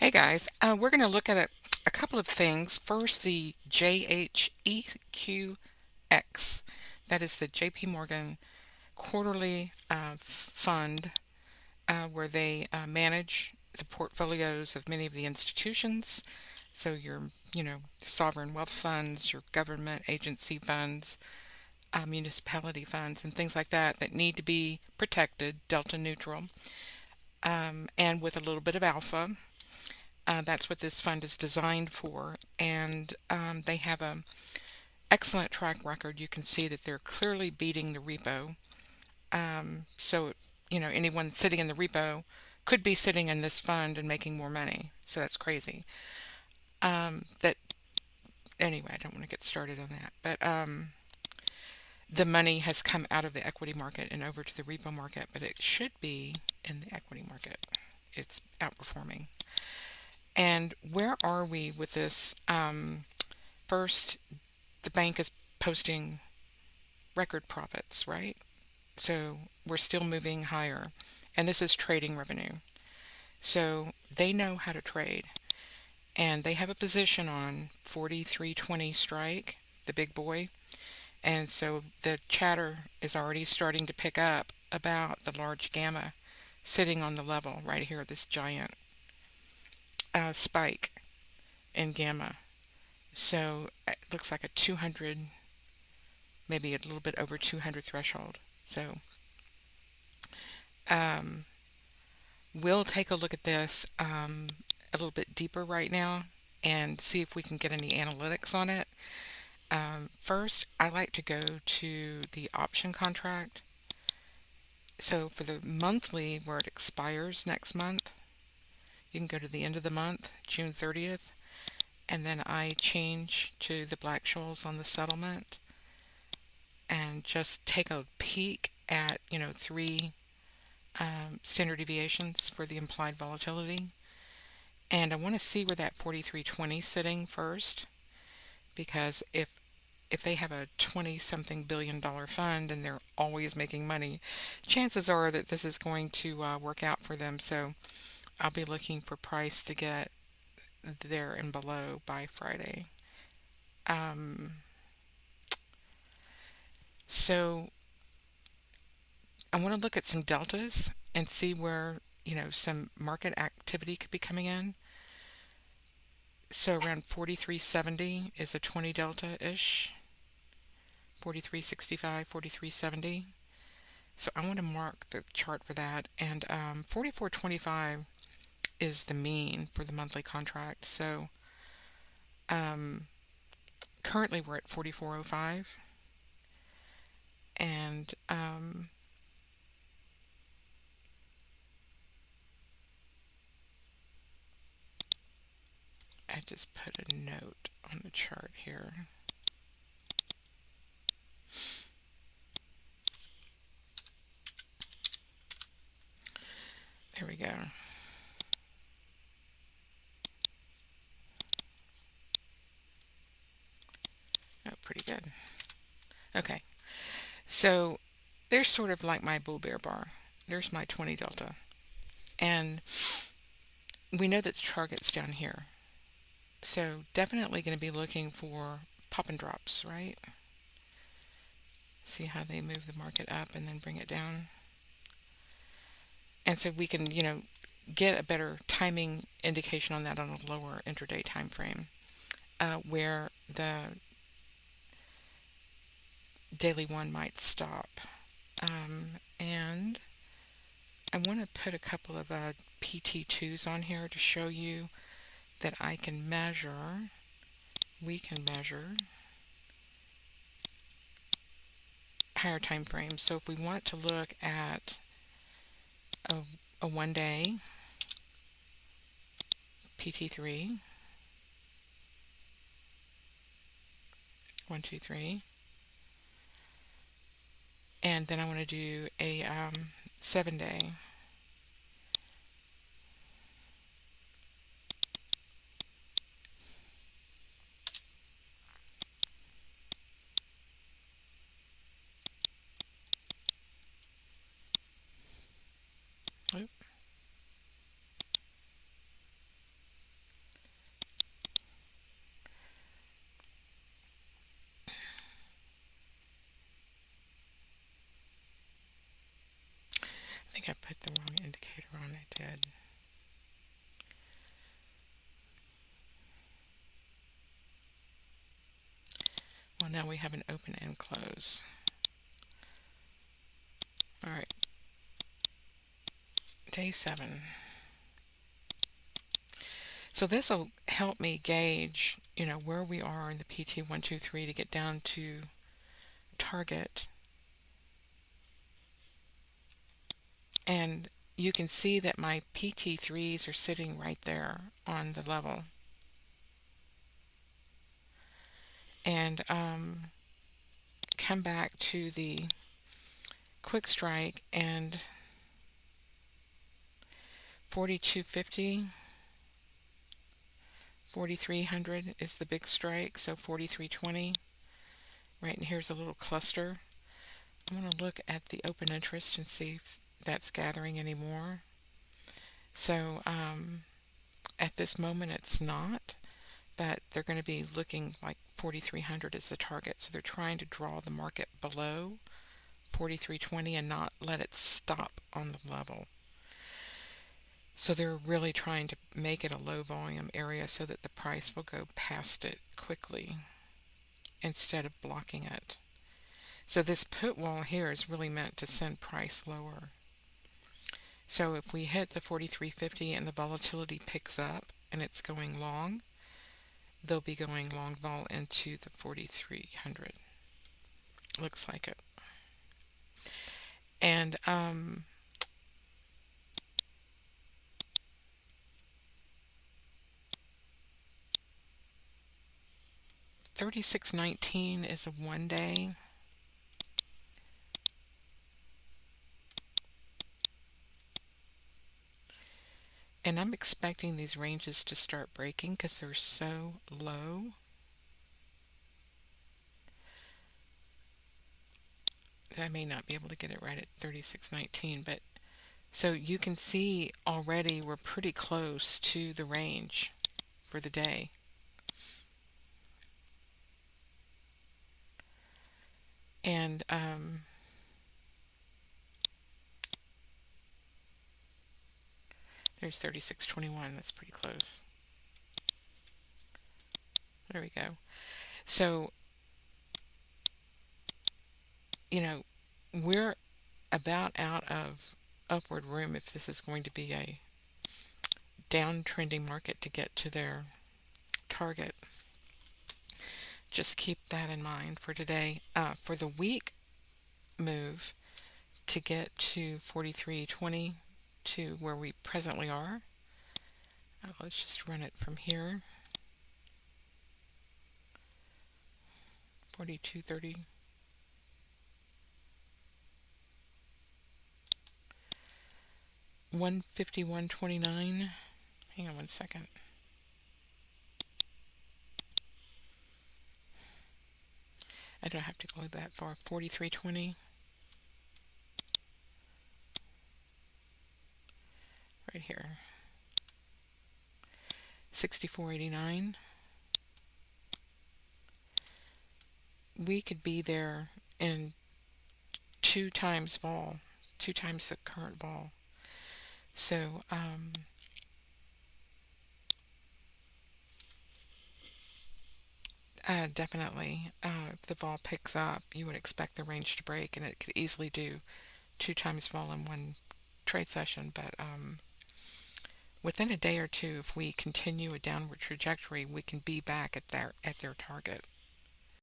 Hey guys, we're going to look at a couple of things. First, the JHEQX, that is the JP Morgan quarterly fund where they manage the portfolios of many of the institutions. So your, sovereign wealth funds, your government agency funds, municipality funds, and things like that that need to be protected, delta neutral, and with a little bit of alpha. That's what this fund is designed for, and they have a excellent track record. You can see that they're clearly beating the repo. So, anyone sitting in the repo could be sitting in this fund and making more money. So that's crazy. That anyway, I don't want to get started on that, but the money has come out of the equity market and over to the repo market, but it should be in the equity market. It's outperforming. And where are we with this? First, the bank is posting record profits, right? So we're still moving higher. And this is trading revenue. So they know how to trade. And they have a position on 43.20 strike, the big boy. And so the chatter is already starting to pick up about the large gamma sitting on the level right here, this giant spike in gamma. So it looks like a 200, maybe a little bit over 200 threshold. So um, we'll take a look at this a little bit deeper right now and see if we can get any analytics on it. First, I like to go to the option contract. So for the monthly, where it expires next month, you can go to the end of the month, June 30th, and then I change to the Black-Scholes on the settlement and just take a peek at, three standard deviations for the implied volatility. And I want to see where that 43.20 is sitting first, because if they have a 20 something billion-dollar fund and they're always making money, chances are that this is going to work out for them. So I'll be looking for price to get there and below by Friday. Um, so I want to look at some deltas and see where, some market activity could be coming in. So around 43.70 is a 20 delta-ish. 43.65, 43.70. So I want to mark the chart for that. And 44.25 is the mean for the monthly contract. So um, currently we're at 44.05. And I just put a note on the chart here. There we go. Oh, pretty good. Okay. So there's sort of like my bull bear bar. There's my 20 delta. And we know that the target's down here. So definitely going to be looking for pop and drops, right? See how they move the market up and then bring it down. And so we can, get a better timing indication on that on a lower intraday time frame, where the daily one might stop. And I want to put a couple of PT2s on here to show you that I can measure, we can measure higher time frames. So if we want to look at a, a 1 day PT3, 1, 2, 3, and then I want to do a 7 day. Oop. did. Well, now we have an open and close. All right, day 7. So this will help me gauge, where we are in the PT123 to get down to target. And you can see that my PT3s are sitting right there on the level. And come back to the quick strike, and 4250, 4300 is the big strike, so 4320. Right, and here's a little cluster. I'm going to look at the open interest and see if that's gathering any more. So at this moment it's not, but they're going to be looking like 4300 is the target. So they're trying to draw the market below 4320 and not let it stop on the level. So they're really trying to make it a low volume area so that the price will go past it quickly instead of blocking it. So this put wall here is really meant to send price lower. So if we hit the 4350 and the volatility picks up and it's going long, they'll be going long vol into the 4300. Looks like it. And 3619 is a 1-day. And I'm expecting these ranges to start breaking because they're so low. I may not be able to get it right at 3619, but so you can see already we're pretty close to the range for the day. And there's 3621. That's pretty close. There we go. So, we're about out of upward room if this is going to be a downtrending market to get to their target. Just keep that in mind for today. For the week move to get to 4320 to where we presently are, let's just run it from here. 4230. $151.29. Hang on one second. I don't have to go that far. 43.20. Right here. 64.89. We could be there in 2 times vol, 2 times the current vol. So definitely, if the vol picks up, you would expect the range to break, and it could easily do 2 times vol in one trade session. But within a day or two, if we continue a downward trajectory, we can be back at their target.